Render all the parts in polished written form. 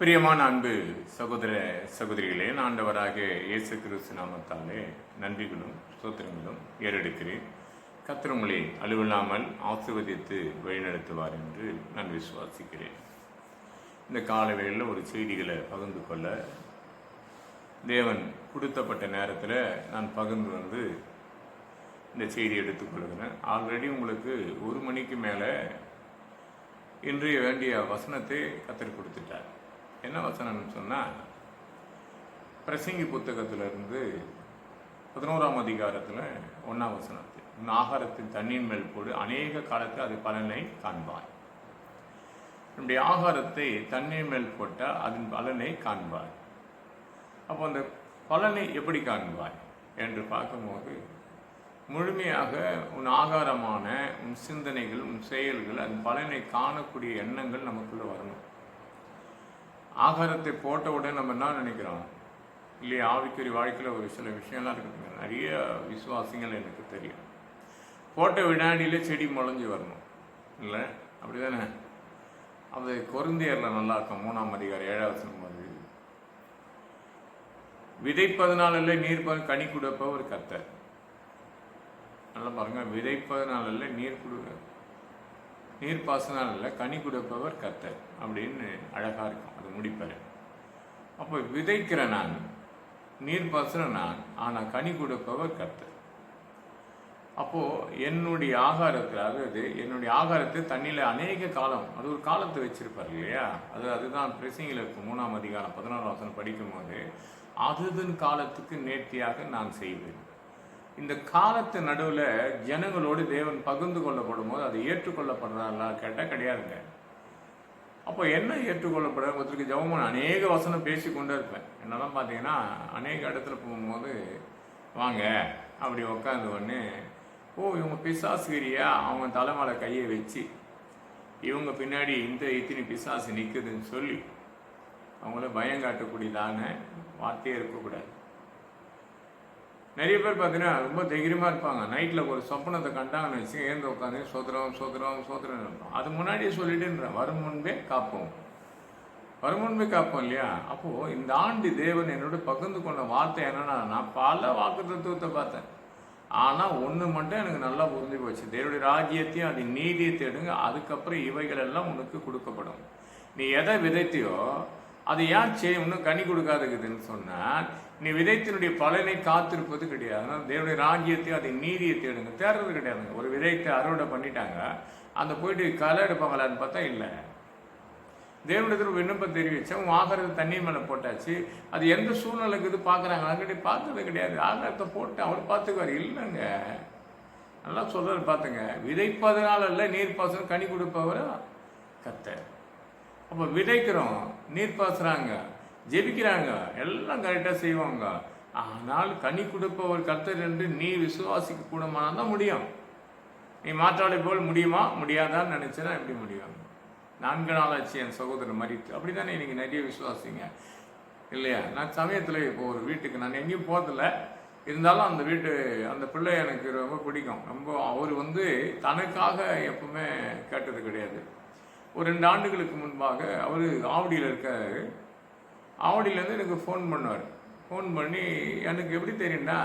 பிரியமான அன்பு சகோதர சகோதரிகளே, ஆண்டவராகிய இயேசு கிறிஸ்து நாமத்தாலே நன்றிகளும் ஸ்தோத்திரங்களும் ஏறெடுக்கிறேன். கர்த்தர் உங்களை அலுவலாமல் ஆசீர்வதித்து வழிநடத்துவார் என்று நான் விசுவாசிக்கிறேன். இந்த காலவேளையில் ஒரு செய்திகளை பகிர்ந்து கொள்ள தேவன் கொடுத்தப்பட்ட நேரத்தில் நான் பகிர்ந்து வந்து இந்த செய்தி எடுத்துக்கொள்கிறேன். ஆல்ரெடி உங்களுக்கு 1 மணிக்கு மேலே இன்றைய வேண்டிய வசனத்தை கர்த்தர் கொடுத்துட்டார். என்ன வசனம்னு சொன்னால், பிரசங்கி புத்தகத்திலிருந்து 11ஆம் அதிகாரத்தில் 1ஆம் வசனத்தில், உன் ஆகாரத்தின் தண்ணீர் மேல் போடு, அநேக காலத்தில் அது பலனை காண்பாய். நம்முடைய ஆகாரத்தை தண்ணீர் மேல் போட்டால் அதன் பலனை காண்பாய். அப்போ அந்த பலனை எப்படி காண்பாய் என்று பார்க்கும்போது, முழுமையாக உன் ஆகாரமான உன் சிந்தனைகள், உன் செயல்கள், அதன் பலனை காணக்கூடிய எண்ணங்கள் நமக்குள்ளே வரணும். ஆகாரத்தை போட்ட உடனே நம்ம என்ன நினைக்கிறோம் இல்லையா? ஆவிக்குரிய வாழ்க்கையில் ஒரு சில விஷயம்லாம் இருக்குதுங்க. நிறைய விசுவாசிகள் எனக்கு தெரியும். போட்ட வினாடியிலே செடி முளைஞ்சி வரணும், இல்லை அப்படி தானே? அது கொரிந்தியரில் நல்லா இருக்கும், 3ஆம் அதிகாரம் 7ஆம் வசனம் மாதிரி, விதைப்பதனால நீர் கனி கொடுப்பவர் கர்த்தர். நல்லா பாருங்க, விதைப்பதனால நீர் பாசனால கனி கொடுப்பவர் கர்த்தர் அப்படின்னு அழகா இருக்கும். அது முடிப்பாரு. அப்போ விதைக்கிற நான், நீர் பாசன நான், ஆனால் கனி கொடுப்பவர் கர்த்தர். அப்போ என்னுடைய ஆகாரத்தில், அதாவது என்னுடைய ஆகாரத்தை தண்ணியில் அநேக காலம், அது ஒரு காலத்தை வச்சிருப்பார் இல்லையா? அதுதான் பிரசங்கியில் இருக்கும். 3ஆம் அதிகாரம் 11ஆம் வசனம் படிக்கும் போது, அதுதன் காலத்துக்கு நேர்த்தியாக நான் செய்வேன். இந்த காலத்து நடுவில் ஜனங்களோடு தேவன் பகிர்ந்து கொள்ளப்படும் போது அது ஏற்றுக்கொள்ளப்படுறதா கேட்டால் கிடையாதுங்க. அப்போ என்ன ஏற்றுக்கொள்ளப்பட, ஒருத்தருக்கு ஜெபமான அநேக வசனம் பேசி கொண்டே இருப்பேன். என்னெல்லாம் பார்த்தீங்கன்னா, அநேக இடத்துல போகும்போது வாங்க அப்படி உட்காந்து ஒன்று, இவங்க பிசாசுகிரியா, அவங்க தலைமலை கையை வச்சு இவங்க பின்னாடி இத்தனை பிசாசு நிற்குதுன்னு சொல்லி அவங்கள பயம் காட்டக்கூடியதான வார்த்தையே இருக்கக்கூடாது. நிறைய பேர் பார்த்தீங்கன்னா ரொம்ப தைரியமாக இருப்பாங்க. நைட்டில் ஒரு சொப்பனத்தை கண்டாங்கன்னு வச்சு ஏந்து உட்காந்து சோதரம் சோதரம் சோதரம் இருப்போம். அது முன்னாடியே சொல்லிட்டுன்றேன், வரும் முன்பே காப்போம் இல்லையா? அப்போது இந்த ஆண்டு தேவன் என்னோட பகிர்ந்து கொண்ட வார்த்தை என்னன்னா, நான் பல வாக்கு தத்துவத்தை பார்த்தேன். ஆனால் ஒன்று மட்டும் எனக்கு நல்லா புரிஞ்சு போச்சு, தேவனுடைய ராஜ்யத்தையும் அதன் நீதியை தேடுங்க, அதுக்கப்புறம் இவைகள் எல்லாம் உனக்கு கொடுக்கப்படும். நீ எதை விதைத்தியோ அது ஏன் இன்னும் கனி கொடுக்காதுக்குதுன்னு சொன்னால், நீ விதைத்தினுடைய பலனை காத்திருப்பது கிடையாது. அதனால் தேவனுடைய ராஜ்யத்தையும் அதை நீதியை தேடுங்க, தேடுறது கிடையாதுங்க. ஒரு விதைத்தை அறுவடை பண்ணிட்டாங்க, அந்த போயிட்டு களை எடுப்பாங்களான்னு பார்த்தா இல்லை. தேவனிடத்தில் விண்ணப்பம் தெரிவிச்சா, உன் ஆகாரத்தை தண்ணீர் மேலே போட்டாச்சு, அது எந்த சூழ்நிலைக்கு இது பார்க்குறாங்க, அங்கிட்ட பார்த்தது கிடையாது. ஆகாரத்தை போட்டு அவர் பார்த்துக்குவார். இல்லைங்க, நல்லா சொல்றது பார்த்துங்க, விதைப்பதனால இல்லை, நீர் பாசனம் கனி கொடுப்பவர் கர்த்தர். அப்போ விதைக்கிறோம், நீர் பாசுறாங்க, ஜெபிக்கிறாங்க, எல்லாம் கரெக்டாக செய்வாங்க. ஆனால் கனி கொடுப்பவர் கர்த்தர் என்று நீ விசுவாசிக்க கூடமானால் தான் முடியும். நீ மாற்றாளை போல் முடியுமா முடியாதான்னு நினைச்சனா எப்படி முடியும்? 4 நாளாச்சு என் சகோதரர் மரித்து, அப்படி தானே இன்னைக்கு நிறைய விசுவாசிங்க இல்லையா? நான் சமயத்தில் இப்போ ஒரு வீட்டுக்கு நான் எங்கேயும் போகிறதில்ல, இருந்தாலும் அந்த பிள்ளை எனக்கு ரொம்ப பிடிக்கும். அவர் தனக்காக எப்பவுமே கேட்டது கிடையாது. ஒரு 2 ஆண்டுகளுக்கு முன்பாக அவர் ஆவடியில் இருக்காரு. ஆவடியிலேருந்து எனக்கு ஃபோன் பண்ணுவார். ஃபோன் பண்ணி, எனக்கு எப்படி தெரியும்னா,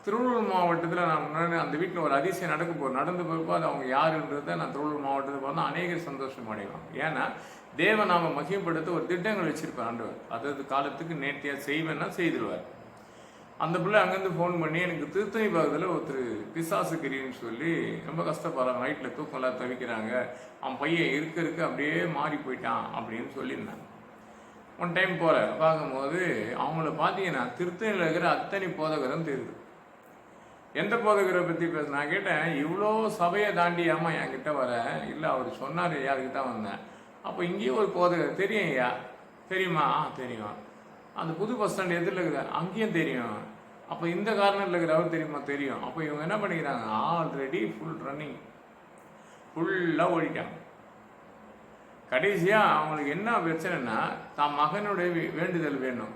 திருவள்ளூர் மாவட்டத்தில் நான் முன்னாடி அந்த வீட்டில் ஒரு அதிசயம் நடந்து போகிறப்போ அது அவங்க யாருன்றதை நான் திருவள்ளூர் மாவட்டத்தில் பார்த்தா அநேக சந்தோஷம் அடைவாங்க. ஏன்னா தேவ நாம மகிமைப்படுத்த ஒரு திட்டங்கள் வச்சுருப்பார் ஆண்டவர். அதாவது காலத்துக்கு நேர்த்தியாக செய்வேன்னா செய்திருவார். அந்த பிள்ளை அங்கேருந்து ஃபோன் பண்ணி, எனக்கு திருத்தணி பக்கத்தில் ஒருத்தர் பிசாசுக்கிரின்னு சொல்லி ரொம்ப கஷ்டப்படுறாங்க, நைட்டில் தூக்கம்லாம் தவிக்கிறாங்க, அவன் பையன் இருக்க அப்படியே மாறி போயிட்டான் அப்படின்னு சொல்லியிருந்தாங்க. ஒன் டைம் பார்க்கும்போது அவங்கள பார்த்தீங்கன்னா திருத்தணியில் இருக்கிற அத்தனை போதகரும் தெரியுது. எந்த போதகரை பற்றி நான் கேட்டேன், இவ்வளோ சபையை தாண்டி ஏமா என்கிட்ட வர? இல்லை, அவர் சொன்னார், யாருக்கிட்ட வந்தேன். அப்போ இங்கேயும் ஒரு போதகர் தெரியும், ஐயா தெரியுமா? தெரியும். அந்த புது பஸ் ஸ்டாண்ட் எதில் இருக்குது, அங்கேயும் தெரியும். அப்போ இந்த கார்னரில் இருக்கிற அவர் தெரியுமா? தெரியும். அப்போ இவங்க என்ன பண்ணிக்கிறாங்க, ஆல்ரெடி ஃபுல் ரன்னிங், ஃபுல்லாக ஓடிட்டாங்க. கடைசியாக அவங்களுக்கு என்ன பிரச்சனைன்னா, தான் மகனுடைய வேண்டுதல் வேணும்,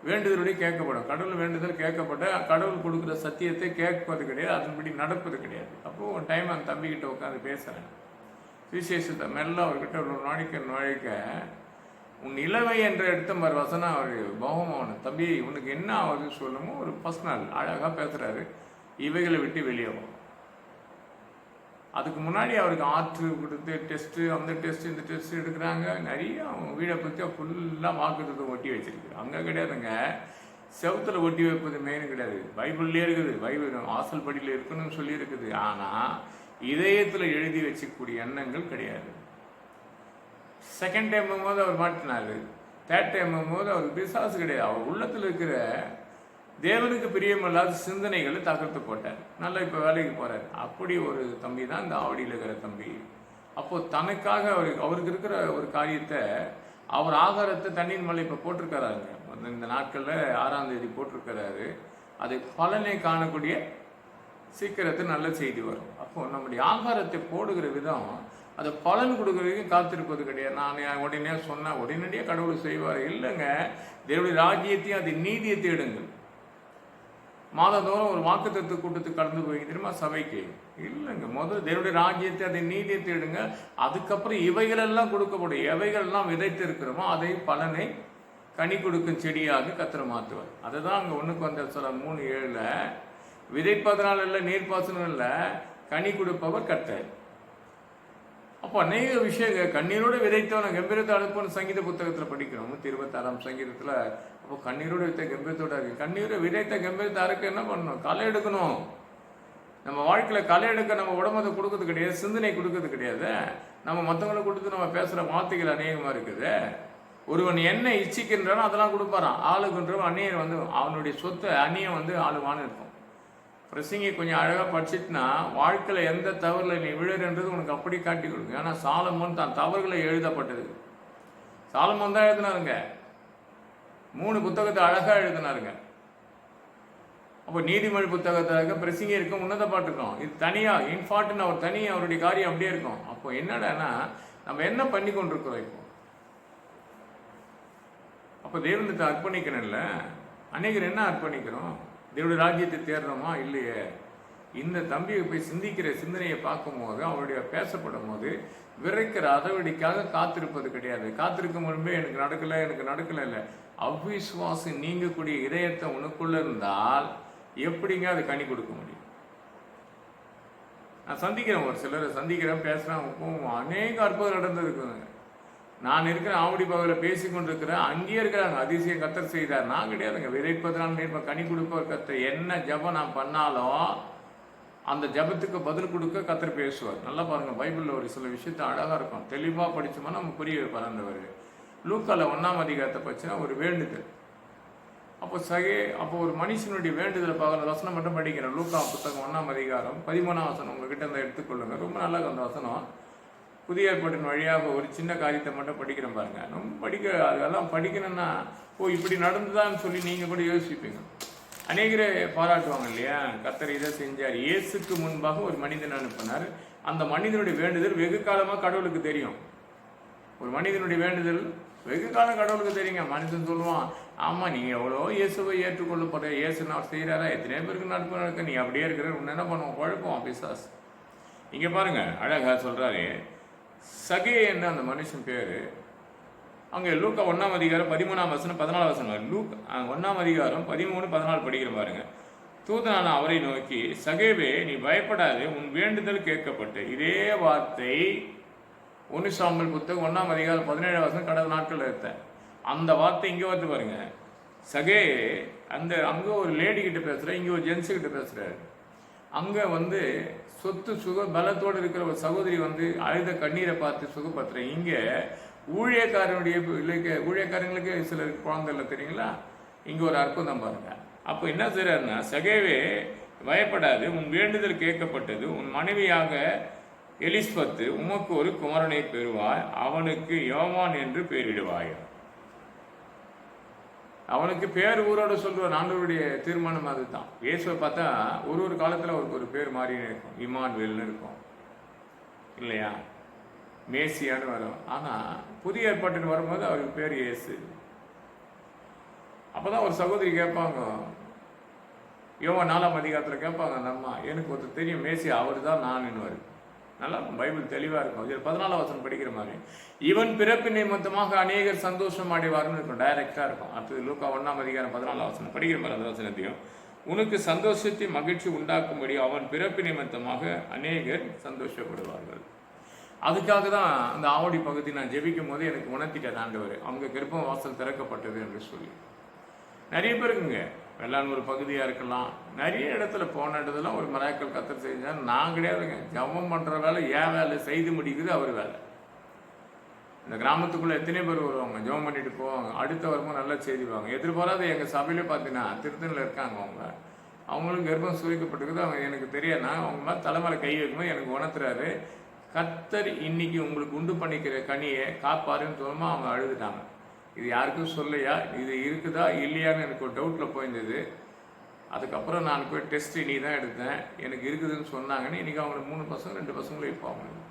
வேண்டுதலுடைய கேட்கப்படும். கடவுள் வேண்டுதல் கேட்கப்பட்ட, கடவுள் கொடுக்குற சத்தியத்தை கேட்பது கிடையாது, அதன்படி நடப்பது கிடையாது. அப்போது ஒரு டைம் அந்த தம்பிக்கிட்ட உட்காந்து பேசுகிறேன், விசேஷத்தை மெல்ல அவர்கிட்ட ஒரு நுழைக்க உன் இளமை என்ற எடுத்த மாதிரி வசனம் அவர் பகவான் தம்பி உனக்கு என்ன ஆகுது சொல்லுமோ ஒரு பர்சனல் அழகாக பேசுகிறாரு. இவைகளை விட்டு வெளியே வரும். அதுக்கு முன்னாடி அவருக்கு ஆற்று கொடுத்து டெஸ்ட்டு அந்த டெஸ்ட் இந்த டெஸ்ட் எடுக்கிறாங்க. நிறைய அவங்க வீடை பற்றி ஃபுல்லாக வாக்குத்தத்தை ஒட்டி வச்சிருக்கு. அங்கே கிடையாதுங்க, செவத்தில் ஒட்டி வைப்பது மெயின் கிடையாது. பைபிள்லேயே இருக்குது, பைபிள் வாசல் படியில் இருக்கணும்னு சொல்லி இருக்குது. ஆனால் இதயத்தில் எழுதி வச்சக்கூடிய எண்ணங்கள் கிடையாது. செகண்ட் டைம் போகும்போது அவர் மாட்டினார், தேர்ட் டைம் போகும்போது அவர் பிசாசு கிடையாது. அவர் உள்ளத்தில் இருக்கிற தேவனுக்கு பிரியமில்லாத சிந்தனைகளை தகர்த்து போட்டார். நல்லா இப்போ வேலைக்கு போகிறார். அப்படி ஒரு தம்பி தான் இந்த ஆவடியில் இருக்கிற தம்பி. அப்போது தனக்காக அவருக்கு இருக்கிற ஒரு காரியத்தை அவர் ஆகாரத்தை தண்ணீர் மலை இப்போ போட்டிருக்கிறாருங்க. இந்த நாட்களில் 6ஆம் தேதி போட்டிருக்கிறாரு. அதை பலனை காணக்கூடிய சீக்கிரத்தில் நல்ல செய்தி வரும். அப்போது நம்முடைய ஆகாரத்தை போடுகிற விதம் அதை பலன் கொடுக்குறதுக்கும் காத்திருப்பது கிடையாது. நான் உடனே சொன்னேன் உடனடியாக கடவுள் செய்வார். இல்லைங்க, தேவனுடைய ராஜ்யத்தையும் அது நீதியை தேடுங்கள். மாதந்தோறும் ஒரு வாக்குத்தத்த கூட்டத்துக்கு கடந்து போய் தெரியுமா சபைக்கு? இல்லைங்க, முதல்ல தேவனுடைய ராஜ்யத்தை அதை நீதியை தேடுங்க. அதுக்கப்புறம் இவைகளெல்லாம் கொடுக்கப்படும். எவைகளெல்லாம் விதைத்து இருக்கிறோமோ அதை பலனை கனி கொடுக்கும் செடியாக கர்த்தர் மாற்றுவார். அதுதான் அங்கே 1 விதைப்பதனால் இல்லை, நீர்ப்பாசனம் இல்லை, கனி கொடுப்பவர் கர்த்தர். அப்போ அநேக விஷயங்கள் கண்ணீரோடு விதைத்தவன கம்பீரத்தை அனுப்புன்னு சங்கீத புத்தகத்தில் படிக்கிறோம். 126ஆம் சங்கீதத்தில். அப்போ கண்ணீரோடு விதைத்த கம்பீரத்தோட இருக்கு. கண்ணீரை விதைத்த கம்பீரத்தை அறுக்க என்ன பண்ணணும்? களை எடுக்கணும். நம்ம வாழ்க்கையில் களை எடுக்க நம்ம உடம்பத்தை கொடுக்கறது கிடையாது, சிந்தனை கொடுக்கறது கிடையாது. நம்ம மற்றவங்களை கொடுத்து நம்ம பேசுகிற வார்த்தைகள் அநேகமாக இருக்குது. ஒருவன் என்ன இச்சிக்கின்றானோ அதெல்லாம் கொடுப்பாரான். ஆளுக்குன்றவன் அந்நியர் அவனுடைய சொத்தை அந்நியம் ஆளுவான்னு இருக்கும். பிரசங்கி கொஞ்சம் அழகாக படிச்சிட்டுனா வாழ்க்கையில் எந்த தவறில் நீ விழுறன்றது உனக்கு அப்படி காட்டி கொடுங்க. ஏன்னா சாலமோன் தான் தவறுகளை எழுதப்பட்டது. சாலமோன் தான் எழுதினாருங்க. 3 புத்தகத்தை அழகாக எழுதினாருங்க. அப்போ நீதிமொழி புத்தகத்தில் பிரசங்கி இருக்கும், உன்னத பாட்டு இருக்கும். இது தனியாக இன்ஃபார்ட்டன் அவர் தனியாக அவருடைய காரியம் அப்படியே இருக்கும். அப்போ என்னடான்னா நம்ம என்ன பண்ணி கொண்டிருக்கிறோம் இப்போ? அப்போ தேவனுக்கு அர்ப்பணிக்கணும்ல. அநேகர் என்ன அர்ப்பணிக்கிறோம்? தேவனுடைய ராஜ்யத்தை தேடுறோமா? இல்லையே. இந்த தம்பியை போய் சிந்திக்கிற சிந்தனையை பார்க்கும்போது அவருடைய பேசப்படும் போது விரைக்கிற அதவடிக்காக காத்திருப்பது கிடையாது. காத்திருக்கும் முன்பே எனக்கு நடக்கலை இல்லை. அவ்விசுவாசம் நீங்கக்கூடிய இதயத்தை உனக்குள்ள இருந்தால் எப்படிங்க அது கனி கொடுக்க முடியும்? நான் சந்திக்கிறேன், ஒரு சிலரை சந்திக்கிறேன், பேசுகிறேன். அநேக அற்புதம் நடந்திருக்குங்க. நான் இருக்கிற ஆவடி பகுதியில் பேசி கொண்டிருக்கிறேன், அங்கேயே இருக்கிறாங்க. அதிசயம் கர்த்தர் செய்தார். நான் கிடையாதுங்க. விதைப்பதனால் நேர்மை கனி கொடுப்பவர் கர்த்தர். என்ன ஜபம் நான் பண்ணாலும் அந்த ஜபத்துக்கு பதில் கொடுக்க கர்த்தர் பேசுவார். நல்லா பாருங்கள், பைபிளில் ஒரு சில விஷயத்த அழகாக இருக்கும். தெளிவாக படித்தோம்னா நம்ம புரிய வைப்பார் ஆண்டவர். லூக்காவில் 1ஆம் அதிகாரத்தை பற்றினா ஒரு வேண்டுதல். அப்போ ஒரு மனுஷனுடைய வேண்டுதலை பார்க்குற வசனம் மட்டும் படிக்கிறேன். லூக்கா புத்தகம் 1ஆம் அதிகாரம் 13ஆம் வசனம் உங்ககிட்ட இருந்தால் எடுத்துக்கொள்ளுங்க. ரொம்ப நல்லா அந்த வசனம். புதிய ஏற்பாட்டின் வழியாக ஒரு சின்ன காரியத்தை மட்டும் படிக்கிறேன் பாருங்க. நம்ம அதெல்லாம் படிக்கணும்னா இப்படி நடந்துதான்னு சொல்லி நீங்கள் கூட யோசிப்பீங்க. அநேகரை பாராட்டுவாங்க இல்லையா? கர்த்தர் இதை செஞ்சார். இயேசுக்கு முன்பாக ஒரு மனிதன் அனுப்பினார். அந்த மனிதனுடைய வேண்டுதல் வெகு காலமாக கடவுளுக்கு தெரியும். ஒரு மனிதனுடைய வேண்டுதல் வெகு காலம் கடவுளுக்கு தெரியுங்க. மனிதன் சொல்லுவான், ஆமாம் நீங்கள் எவ்வளோ இயேசுவை ஏற்றுக்கொள்ளப்படுற, இயேசு நான் செய்கிறாரா, எத்தனை பேருக்கு நடக்க, நீ அப்படியே இருக்கிற, உன்னை என்ன பண்ணுவோம், குழப்பம் பிசாஸ். இங்கே பாருங்க, அழகாக சொல்கிறாரு. சகே என்ற அந்த மனுஷன் பேர். அங்கே லூக்கா 1ஆம் அதிகாரம் 13ஆம் வசனம் 14ஆம் வசனம். 1ஆம் அதிகாரம் 13-14 படிக்கிற பாருங்க. தூதனான அவரை நோக்கி, சகேவே நீ பயப்படாது, உன் வேண்டுதல் கேட்கப்பட்டு. இதே வார்த்தை 1 சாமுவேல் புத்தகம் 1ஆம் அதிகாரம் 17ஆம் வசனம் கடந்த நாட்கள் எடுத்தேன். அந்த வார்த்தை இங்கே வந்து பாருங்க. சகே அங்கே ஒரு லேடி கிட்ட பேசுகிறேன், இங்கே ஒரு ஜென்ஸு கிட்ட பேசுகிறாரு. அங்கே சொத்து சுக பலத்தோடு இருக்கிற ஒரு சகோதரி அழுத கண்ணீரை பார்த்து சுகப்படுத்துறேன். இங்கே ஊழியக்காரங்களுக்கு சிலருக்கு குழந்தை இல்லை தெரியுங்களா? இங்கே ஒரு அற்புதம் பாருங்க. அப்போ என்ன செய்யறாருன்னா, சகேவே பயப்படாது, உன் வேண்டுதல் கேட்கப்பட்டது. உன் மனைவியாக எலிஸ்பத்து உமக்கு ஒரு குமாரனை பெறுவாய், அவனுக்கு யோவான் என்று பெயரிடுவாய். அவனுக்கு பேர் ஊரோட சொல்லுவார். ஆண்டவருடைய தீர்மானம் அதுதான். இயேசுவை பார்த்தா ஒரு காலத்தில் அவருக்கு ஒரு பேர் மாறினே இருக்கும். இமானுவேல்னு இருக்கும் இல்லையா? மேசியான்னு வரும். ஆனால் புதிய ஏற்பாட்டுன்னு வரும்போது அவருக்கு பேர் இயேசு. அப்போதான் ஒரு சகோதரி கேட்பாங்க, யோவான் 4ஆம் அதிகாரத்தில் கேட்பாங்க, அந்த அம்மா, எனக்கு ஒருத்தர் தெரியும் மேசியா, அவர் தான் நான். நல்லா இருக்கும், பைபிள் தெளிவாக இருக்கும். இதில் 14 வசனம் படிக்கிற மாதிரி, இவன் பிறப்பு நிமித்தமாக அநேகர் சந்தோஷம் அடைவார்னு இருக்கும், டைரக்டாக இருக்கும். அடுத்தது லூக்கா 1:14 வசனம் படிக்கிற மாதிரி அந்த வசனத்தையும், உனக்கு சந்தோஷத்தை மகிழ்ச்சி உண்டாக்கும்படி அவன் பிறப்பு நிமித்தமாக அநேகர் சந்தோஷப்படுவார்கள். அதுக்காக தான் அந்த ஆவடி பகுதி நான் ஜெபிக்கும் போது எனக்கு உணர்த்திட்டார் ஆண்டவர், அவங்க கர்ப்பம் வாசல் திறக்கப்பட்டது என்று சொல்லி. நிறைய பேருக்குங்க வெள்ளானூர் பகுதியாக இருக்கலாம், நிறைய இடத்துல போன இடத்துலாம் ஒரு மராக்கள் கத்தர் செஞ்சால் நான் கிடையாதுங்க. ஜபம் பண்ணுற வேலை ஏன் வேலை செய்து முடிக்குது அவர் வேலை. இந்த கிராமத்துக்குள்ளே எத்தனை பேர் வருவாங்க, ஜபம் பண்ணிட்டு போவாங்க, அடுத்த வரும்போது நல்லா செய்திடுவாங்க. எதிர்பாராத எங்கள் சபையிலே பார்த்தீங்கன்னா திருத்தணில் இருக்காங்க, அவங்களும் கர்ப்பம் சுரிக்கப்பட்டிருக்குது. அவங்க எனக்கு தெரியாதுன்னா அவங்க மாதிரி தலைமையில கை வைக்கும்போது எனக்கு உணர்த்துறாரு, கத்தர் இன்னைக்கு உங்களுக்கு உண்டு பண்ணிக்கிற கனியை காப்பாருன்னு தோணுமா. அவங்க அழுதுட்டாங்க. இது யாருக்கும் சொல்லையா, இது இருக்குதா இல்லையான்னு எனக்கு ஒரு டவுட்டில் போயிருந்தது. அதுக்கப்புறம் நான் போய் டெஸ்ட் நீ தான் எடுத்தேன், எனக்கு இருக்குதுன்னு சொன்னாங்கன்னு. இன்றைக்கி அவங்களுக்கு 3 பசங்க 2 பசங்களும் இப்போ அவங்களுக்கு.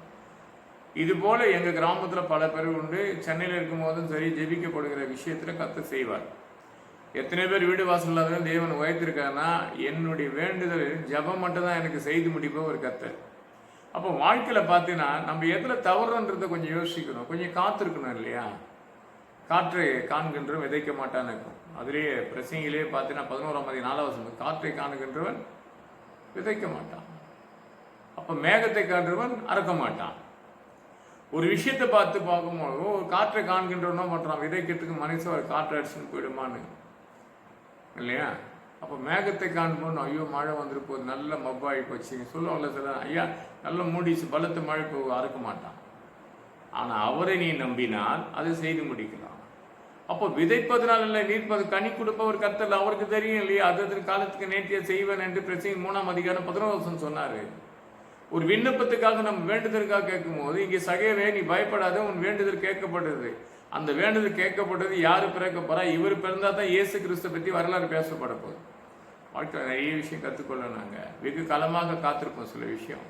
இது போல் எங்கள் கிராமத்தில் பல பேர் உண்டு. சென்னையில் இருக்கும்போதும் சரி, ஜெபிக்கப்படுகிற விஷயத்தில் கத்தர் செய்வார். எத்தனை பேர் வீடு வாசல் இல்லாத தேவன் உயர்த்திருக்காருன்னா, என்னுடைய வேண்டுதல் ஜபம் மட்டும் தான் எனக்கு செய்து முடிப்போம் ஒரு கத்தர். அப்போ வாழ்க்கையில் பார்த்தீங்கன்னா நம்ம எதில் தவறுன்றதை கொஞ்சம் யோசிக்கணும், கொஞ்சம் காத்திருக்கணும் இல்லையா. காற்றை காண்கின்றவன் விதைக்க மாட்டான்னு இருக்கும். அதிலேயே பிரசங்கிலே பார்த்தீங்கன்னா 11:4 காற்றை காணுகின்றவன் விதைக்க மாட்டான். அப்போ மேகத்தை காண்றவன் அறுக்க மாட்டான். ஒரு விஷயத்தை பார்க்கும்போது ஒரு காற்றை காண்கின்றவனா பண்ணுறான், விதைக்கிறதுக்கு மனுஷன் ஒரு காற்றை அடிச்சுன்னு போயிடுமான்னு இல்லையா. அப்போ மேகத்தை காணும்போது ஐயோ மழை வந்துட்டு போகுது, நல்ல மப்பாகி போச்சு சொல்லுவாங்கல்ல சில, ஐயா நல்ல மூடிச்சு பலத்த மழை போக அறுக்க மாட்டான். ஆனால் அவரை நீ நம்பினால் அதை செய்து முடிக்கலாம். அப்போ விதைப்பதனால் இல்லை, நீர்ப்பது கனி கொடுப்பவர் கர்த்தர், அவருக்கு தெரியும் இல்லையா. அதற்கு காலத்துக்கு நேர்த்தியா செய்வேன் என்று பிரசங்கி 3:11 சொன்னார். ஒரு விண்ணப்பத்துக்காக நம்ம வேண்டுதலுக்காக கேட்கும் போது இங்கே சகையவே நீ பயப்படாத, உன் வேண்டுதல் கேட்கப்படுது. அந்த வேண்டுதல் கேட்கப்பட்டது யாரு பிறக்க போறா, இவர் பிறந்தா தான் இயேசு கிறிஸ்துவை பற்றி வரலாறு பேசப்பட போகுது. வாழ்க்கையில் நிறைய விஷயம் கற்றுக்கொள்ள நாங்கள் வெகு காலமாக காத்திருப்போம். சில விஷயம்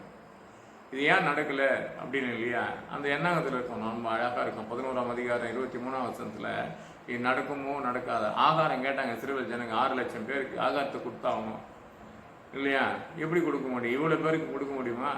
இது ஏன் நடக்கலை அப்படின்னு இல்லையா, அந்த எண்ணாங்கத்தில் இருக்கும். நம்ம அழகாக இருக்கும். 11:23 இது நடக்குமோ நடக்காத. ஆகாரம் கேட்டாங்க சிறுவர் ஜனங்க, 6 லட்சம் பேருக்கு ஆகாரத்தை கொடுத்தாகணும் இல்லையா. எப்படி கொடுக்க முடியும், இவ்வளோ பேருக்கு கொடுக்க முடியுமா?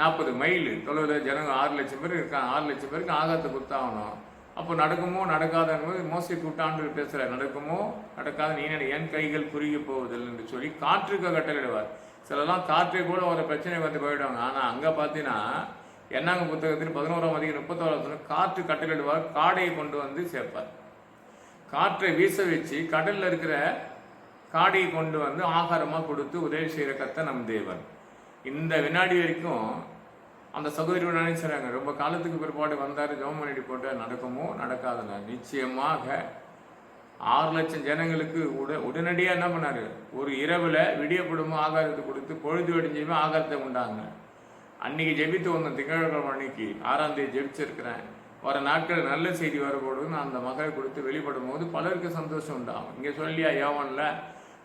40 மைல் தொலைவில் ஜனங்க 6 லட்சம் பேர் இருக்காங்க, 6 லட்சம் பேருக்கு ஆகாரத்தை கொடுத்தாகணும். அப்போ நடக்குமோ நடக்காதன்னு மோசை கூட்டாண்டு பேசுகிறார். நடக்குமோ நடக்காத நீ என் கைகள் குறுகி போவதில்லை என்று சொல்லி காற்றுக்கு கட்டளையிடுவார். சிலலாம் காற்றை கூட ஒரு பிரச்சனை வந்து போயிடுவாங்க. ஆனால் அங்கே பார்த்தீங்கன்னா என்னாங்க புத்தகத்தில் 11:31 காற்று கட்டளையிடுவார், காடையை கொண்டு வந்து சேர்ப்பார். காற்றை வீச வச்சு கடலில் இருக்கிற காடையை கொண்டு வந்து ஆகாரமாக கொடுத்து உதவி செய்கிற கர்த்தர் நம் தேவன். இந்த வினாடி வரைக்கும் அந்த சகோதரி நினைச்சாங்க, ரொம்ப காலத்துக்கு பிற்பாடு வந்தார், ஜெபம் பண்ணிட்டு போட்டார். நடக்குமோ நடக்காதுங்க. நிச்சயமாக 6 லட்சம் ஜனங்களுக்கு உடனடியாக என்ன பண்ணார், ஒரு இரவில் விடியப்படுமோ ஆகாரத்தை கொடுத்து பொழுது வெடிஞ்சுமே ஆகாரத்தை உண்டாங்க. அன்னைக்கு ஜெபித்து வந்தேன், திங்கட்கிழமை அன்னைக்கு 6ஆம் தேதி ஜெபிச்சிருக்கிறேன். வர நாட்கள் நல்ல செய்தி வரப்படுதுன்னு அந்த மகளை கொடுத்து வெளிப்படும் போது பலருக்கு சந்தோஷம் உண்டாகும். இங்கே சொல்லியா யோவான்ல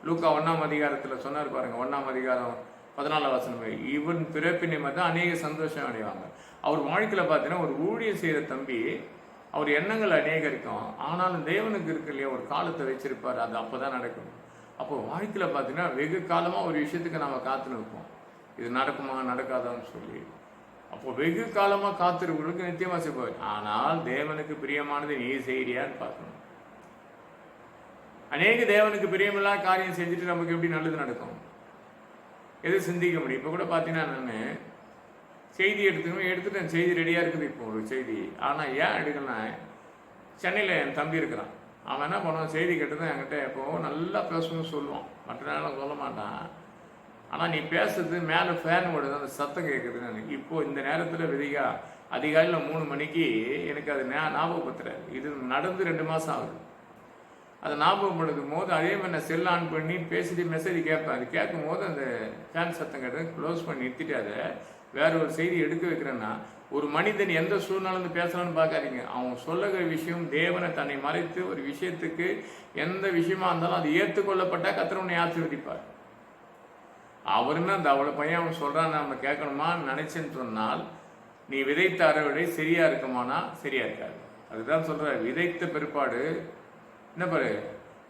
லூக்கா 1:00 சொன்னார் பாருங்க, 1:14 இவன் பிறப்பினை தான் அநேக சந்தோஷம் அடைவாங்க. அவர் வாழ்க்கையில் பார்த்தீங்கன்னா ஒரு ஊழியம் செய்கிற தம்பி, அவர் எண்ணங்கள் அநேக இருக்கும். ஆனாலும் தேவனுக்கு இருக்கு இல்லையா, ஒரு காலத்தை வச்சிருப்பார், அது அப்போ தான் நடக்கும். அப்போ வாழ்க்கையில் பார்த்தீங்கன்னா வெகு காலமாக ஒரு விஷயத்துக்கு நம்ம காத்து நிற்போம், இது நடக்குமா நடக்காதான்னு சொல்லி. அப்போ வெகு காலமாக காத்திருப்பவர்களுக்கு நித்தியமாக செய்வார். ஆனால் தேவனுக்கு பிரியமானது நீ செய்கிறியான்னு பார்க்கணும். அநேக தேவனுக்கு பிரியமில்லாத காரியம் செஞ்சுட்டு நமக்கு எப்படி நல்லது நடக்கும், எது சிந்திக்க முடியும். இப்போ கூட பார்த்தீங்கன்னா நான் செய்தி எடுத்துட்டேன், செய்தி ரெடியாக இருக்குது இப்போ ஒரு செய்தி. ஆனால் ஏன் எடுக்கலாம், சென்னையில் என் தம்பி இருக்கிறான், அவன் என்ன பண்ணுவான், செய்தி கேட்டதான் என்கிட்ட எப்போ நல்லா பேசணும்னு சொல்லுவான், மற்ற நேரம் சொல்ல மாட்டான். ஆனால் நீ பேசுறது மேலே ஃபேன் ஓடுது, அந்த சத்தம் கேட்குது. இப்போது இந்த நேரத்தில் விதிகா அதிகாலையில் 3 மணிக்கு எனக்கு அது ஞாபகப்படுத்துறாரு. இது நடந்து 2 மாதம் ஆகுது. அதை ஞாபகப்படுத்தும் போது அதே மாதிரி நான் செல் ஆன் பண்ணி பேசிட்டு மெசேஜ் கேட்பேன். அது கேட்கும் போது அந்த ஃபேன் சத்தம் கேட்டது க்ளோஸ் பண்ணி நிறுத்திட்டு அதை வேற ஒரு செய்தி எடுக்க வைக்கிறேன்னா, ஒரு மனிதன் எந்த சூழ்நிலை பேசலான்னு பார்க்காதீங்க. அவன் சொல்லுகிற விஷயம் தேவனை தன்னை மறைத்து ஒரு விஷயத்துக்கு எந்த விஷயமா இருந்தாலும் அது ஏற்றுக்கொள்ளப்பட்டால் கர்த்தர் உன்னை ஆசீர்வதிப்பார். அவருன்னா அந்த அவ்வளோ பையன் அவன் சொல்கிறான் நம்ம கேட்கணுமான்னு நினைச்சேன்னு சொன்னால், நீ விதைத்த அறுவடை சரியா இருக்குமானா சரியா இருக்காது. அதுதான் சொல்ற, விதைத்த பிற்பாடு என்ன பாரு,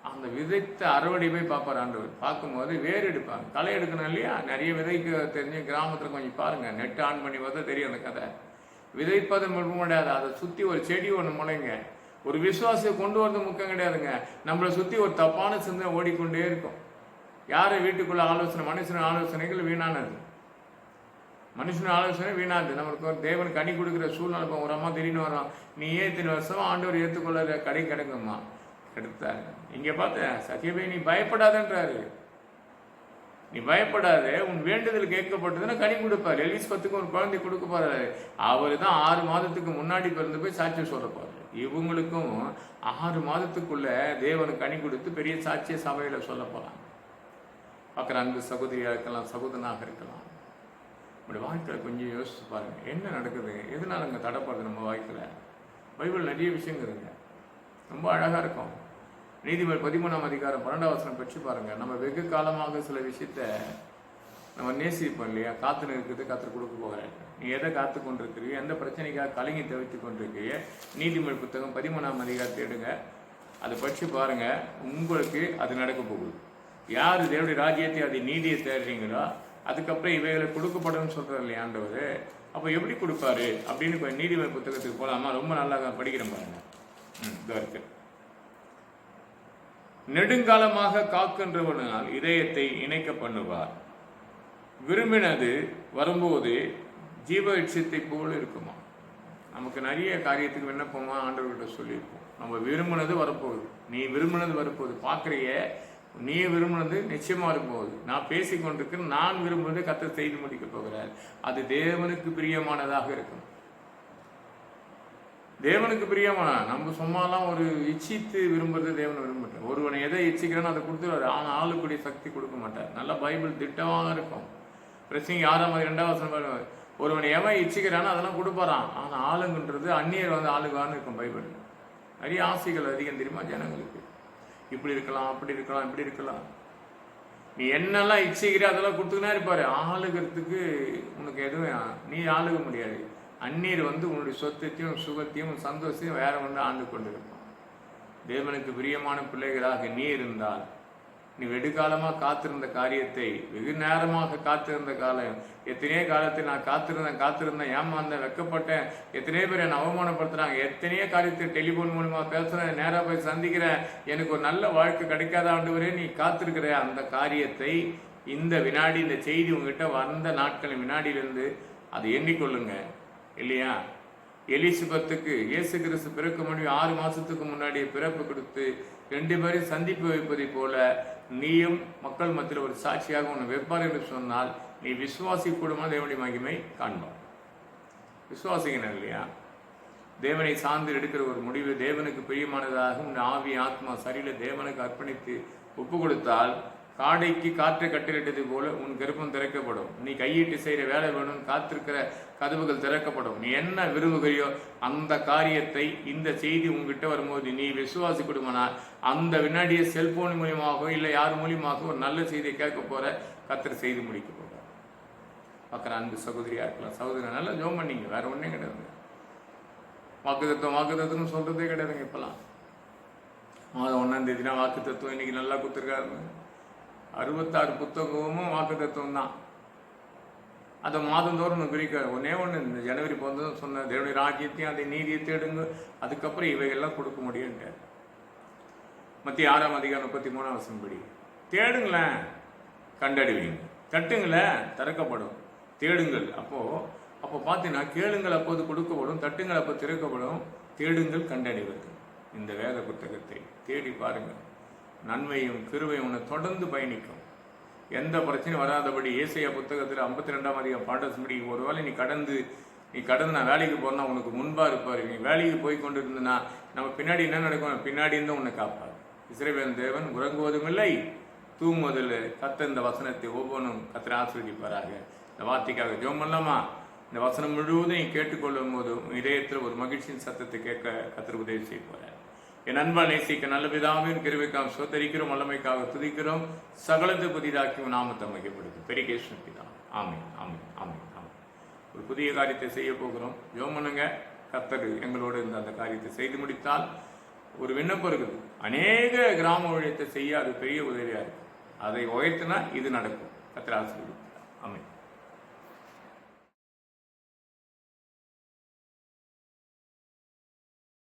அந்த விதைத்த அறுவடை போய் பார்ப்பார் ஆண்டவர். பார்க்கும்போது வேர் எடுப்பாங்க, களை எடுக்கணும் இல்லையா? நிறைய விதைக்கு தெரிஞ்ச கிராமத்தில் கொஞ்சம் பாருங்கள், நெட் ஆன் பண்ணி பார்த்தா தெரியும் அந்த கதை. விதைப்பது முழுக்க முடியாது, அதை சுற்றி ஒரு செடி ஒன்று முளைங்க. ஒரு விசுவாசியை கொண்டு வரது முக்கியம் கிடையாதுங்க. நம்மளை சுற்றி ஒரு தப்பான சிந்தனை ஓடிக்கொண்டே இருக்கும். யாரை வீட்டுக்குள்ள ஆலோசனை, மனுஷன் ஆலோசனைகள் வீணானது. மனுஷன் ஆலோசனை வீணாது. நம்மளுக்கு ஒரு தேவன் கனி கொடுக்குற சூழ்நிலை. ஒரு அம்மா திடீர்னு வரோம், நீ இத்தனை வருஷமா ஆண்டவர் ஏற்றுக்கொள்ள கடை கிடக்குமா எடுத்தாரு. இங்க பார்த்தேன் சத்தியமே, நீ பயப்படாதன்றாரு. நீ பயப்படாத, உன் வேண்டுதல் கேட்கப்பட்டதுன்னா கனி கொடுப்பாரு. எலிசபெத்துக்கு ஒரு குழந்தை கொடுக்க போறாரு. அவரு தான் 6 மாதத்துக்கு முன்னாடி பிறந்து போய் சாட்சியம் சொல்ல போறாரு. இவங்களுக்கும் 6 மாதத்துக்குள்ள தேவனுக்கு கனி கொடுத்து பெரிய சாட்சிய சபையில சொல்ல போறாங்க. பார்க்குற அன்பு சகோதரியா இருக்கலாம், சகோதரனாக இருக்கலாம். நம்முடைய வாழ்க்கையில் கொஞ்சம் யோசிச்சு பாருங்க, என்ன நடக்குது, எதனால அங்கே தடைப்படுது நம்ம வாழ்க்கையில். பைபிள் நிறைய விஷயங்கிறதுங்க, ரொம்ப அழகாக இருக்கும். நீதிமொழி 13ஆம் அதிகாரம் 12ஆம் வசனம் பெற்று பாருங்க. நம்ம வெகு காலமாக சில விஷயத்த நம்ம நேசிப்போம் இல்லையா? காத்து நிற்கிறது கத்தர் கொடுக்க போகிறேன். நீ எதை காத்து கொண்டிருக்கிறீங்க, எந்த பிரச்சனைக்காக கலங்கி தவித்து கொண்டிருக்கிறீங்க? நீதிமொழி புத்தகம் 13ஆம் அதிகாரத்தை எடுங்க, அதை படித்து பாருங்க. உங்களுக்கு அது நடக்க போகுது. யார் தேவனுடைய ராஜ்யத்தை அதை நீதியை தேடுறீங்களோ அதுக்கப்புறம் இவைகளை கொடுக்கப்படும் சொல்றாரு இல்லையா ஆண்டவர். அப்போ எப்படி கொடுப்பாரு அப்படின்னு கொஞ்சம் நீதிமொழி புத்தகத்துக்கு போகலாமா? ரொம்ப நல்லா படிக்கிறேன் பாருங்க. இதோ இருக்கு. நெடுங்காலமாக காக்கின்றவனால் இதயத்தை இணைக்க பண்ணுவார். விரும்பினது வரும்போது ஜீவ இட்சத்தை போல இருக்குமா. நமக்கு நிறைய காரியத்துக்கு விண்ணப்பமா ஆண்டவர்கிட்ட சொல்லியிருப்போம். நம்ம விரும்பினது வரப்போகுது, நீ விரும்பினது வரப்போகுது. பார்க்குறிய, நீ விரும்பினது நிச்சயமா இருக்கும்போது, நான் பேசி கொண்டிருக்கிறேன், நான் விரும்புவதை கர்த்தர் செய்து முடிக்க போகிறார். அது தேவனுக்கு பிரியமானதாக இருக்கும். தேவனுக்கு பிரியமான, நம்ம சும்மாலாம் ஒரு இச்சித்து விரும்புறது தேவனை விரும்புகிறேன். ஒருவனை எதை இச்சிக்கிறானோ அதை கொடுத்துருவாரு. ஆனால் ஆளுக்குடைய சக்தி கொடுக்க மாட்டார். நல்லா பைபிள் திட்டமாக இருக்கும். பிரசங்கி 6ஆம் 2ஆம் வசனம், ஒருவனை எவன் இச்சிக்கிறானோ அதெல்லாம் கொடுப்பாரான். ஆனால் ஆளுங்கன்றது அந்நியர் ஆளுகான்னு இருக்கும் பைபிள். நிறைய ஆசைகள் அதிகம் தெரியுமா ஜனங்களுக்கு. இப்படி இருக்கலாம், அப்படி இருக்கலாம், இப்படி இருக்கலாம். நீ என்னெல்லாம் இச்சிக்கிற அதெல்லாம் கொடுத்துக்கினா இருப்பாரு. ஆளுகிறதுக்கு உனக்கு எதுவும் நீ ஆளுக முடியாது. அந்நீர் உன்னுடைய சொத்தையும் சுகத்தையும் சந்தோஷத்தையும் வேற ஒன்று ஆண்டு கொண்டிருப்பான். தேவனுக்கு பிரியமான பிள்ளைகளாக நீ இருந்தால், நீ வெடுகாலமாக காத்திருந்த காரியத்தை, வெகு நேரமாக காத்திருந்த காலம், எத்தனையோ காலத்தை நான் காத்திருந்தேன், ஏமாந்தேன், வெக்கப்பட்டேன், எத்தனையோ பேர் என்னை அவமானப்படுத்துறாங்க, எத்தனையோ காரியத்தை டெலிஃபோன் மூலமா பேசுறேன், நேராக போய் சந்திக்கிறேன், எனக்கு ஒரு நல்ல வாழ்க்கை கிடைக்காத ஆண்டவரே நீ காத்திருக்கிற அந்த காரியத்தை இந்த வினாடி, இந்த செய்தி உங்ககிட்ட வந்த நாட்களின் வினாடியிலிருந்து அதை எண்ணிக்கொள்ளுங்க இல்லையா? எலிசபெத்துக்கு இயேசு கிறிஸ்து பிறக்க முடியும் 6 மாசத்துக்கு முன்னாடி பிறப்பு கொடுத்து 2 பேரையும் சந்திப்பு வைப்பதை போல நீயும் மக்கள் மத்தியில் ஒரு சாட்சியாக உன்னை வைப்பார் என்று சொன்னால், நீ விசுவாசி கூடமா தேவனுடைய மகிமை காண்பார். விசுவாசிக்கணும் இல்லையா? தேவனை சார்ந்து எடுக்கிற ஒரு முடிவு தேவனுக்கு பிரியமானதாக உன் ஆவி ஆத்மா சரீர தேவனுக்கு அர்ப்பணித்து ஒப்பு கொடுத்தால், காடைக்கு காற்றை கட்டளிட்டது போல உன் கர்ப்பம் திறக்கப்படும். நீ கையிட்டு செய்கிற வேலை வேணும், காத்திருக்கிற கதவுகள் திறக்கப்படும். நீ என்ன விரும்புகிறியோ அந்த காரியத்தை இந்த செய்தி உங்ககிட்ட வரும்போது நீ விசுவாசி கொடுமனா, அந்த வினாடியை செல்போன் மூலியமாகவோ இல்லை யார் மூலியமாக ஒரு நல்ல செய்தியை கேட்க போற கர்த்தர் செய்து முடிக்க போற. பார்க்குற அன்பு சகோதரியா இருக்கலாம், சகோதரி நல்லா ஜோம் பண்ணீங்க, வேற ஒன்றே கிடையாது. வாக்குத்தத்துவம் சொல்றதே கிடையாதுங்க. இப்பெல்லாம் மாதம் 1ஆம் தேதினா வாக்குத்தத்துவம், இன்னைக்கு நல்லா கொடுத்துருக்காரு. 66 புத்தகமும் வாக்குத்தத்துவம் தான். அதை மாதந்தோறும் குறிக்க ஒன்னே ஒன்று, இந்த ஜனவரி பிறந்ததும் சொன்ன தேவனுடைய ராஜ்யத்தையும் அதை நீதியை தேடுங்க, அதுக்கப்புறம் இவைகள்லாம் கொடுக்க முடியும்ட்ட. மத்திய 6ஆம் அதிகாரம் 33ஆம் வசனம் படி, தேடுங்களேன் கண்டறிவீங்க, தட்டுங்களேன் திறக்கப்படும், தேடுங்கள். அப்போ பார்த்தீங்கன்னா, கேளுங்கள் அப்போது கொடுக்கப்படும், தட்டுங்கள் அப்போ திறக்கப்படும், தேடுங்கள் கண்டறிவது. இந்த வேத புத்தகத்தை தேடி பாருங்கள். நன்மையும் கிருபையும் உன்னை தொடர்ந்து பயணிக்கும். எந்த பிரச்சனையும் வராதபடி ஏசாயா புத்தகத்தில் 52ஆம் அதிகாரம் பாடசம்படி, ஒருவேளை நீ கடந்து நான் வேலைக்கு போனா உனக்கு முன்பா இருப்பாரு. நீ வேலைக்கு போய் கொண்டு இருந்தனா நம்ம பின்னாடி என்ன நடக்கும், பின்னாடி இருந்தால் உன்னை காப்பாரு. இஸ்ரவேல் தேவன் உறங்குவதும் இல்லை தூங்குவதில்லை. கத்த இந்த வசனத்தை ஒவ்வொன்றும் கத்தரை ஆசீர்வதிப்பாராக. இந்த வார்த்தைக்காக ஜெபம் பண்ணலாமா? இந்த வசனம் முழுவதும் நீ கேட்டுக்கொள்ளும் போது இதயத்தில் ஒரு மகிழ்ச்சியின் சத்தத்தை கேட்க கத்தர் உதவி செய்ய போறார். என் அன்பா நேசிக்க நல்ல பிதாவின் கிருபைக்காக சோதரிக்கிறோம், வல்லமைக்காக துதிக்கிறோம், சகலத்தை புதிதாக்கி நாமத்தை மையப்படுத்தும் பெரிய கேஷ்ண பிதா. ஆமீன், ஆமீன், ஆமீன், ஆமீன். ஒரு புதிய காரியத்தை செய்ய போகிறோம். ஜெபம் பண்ணுங்க. கர்த்தர் எங்களோடு இருந்த அந்த காரியத்தை செய்து முடித்தால் ஒரு விண்ணப்பம் இருக்குது. அநேக கிராம ஊழியத்தை செய்ய அது பெரிய உதவியாக இருக்குது. அதை உயர்த்தினா இது நடக்கும். கர்த்தர் ஆசீர்வதிப்பார். ஆமென்.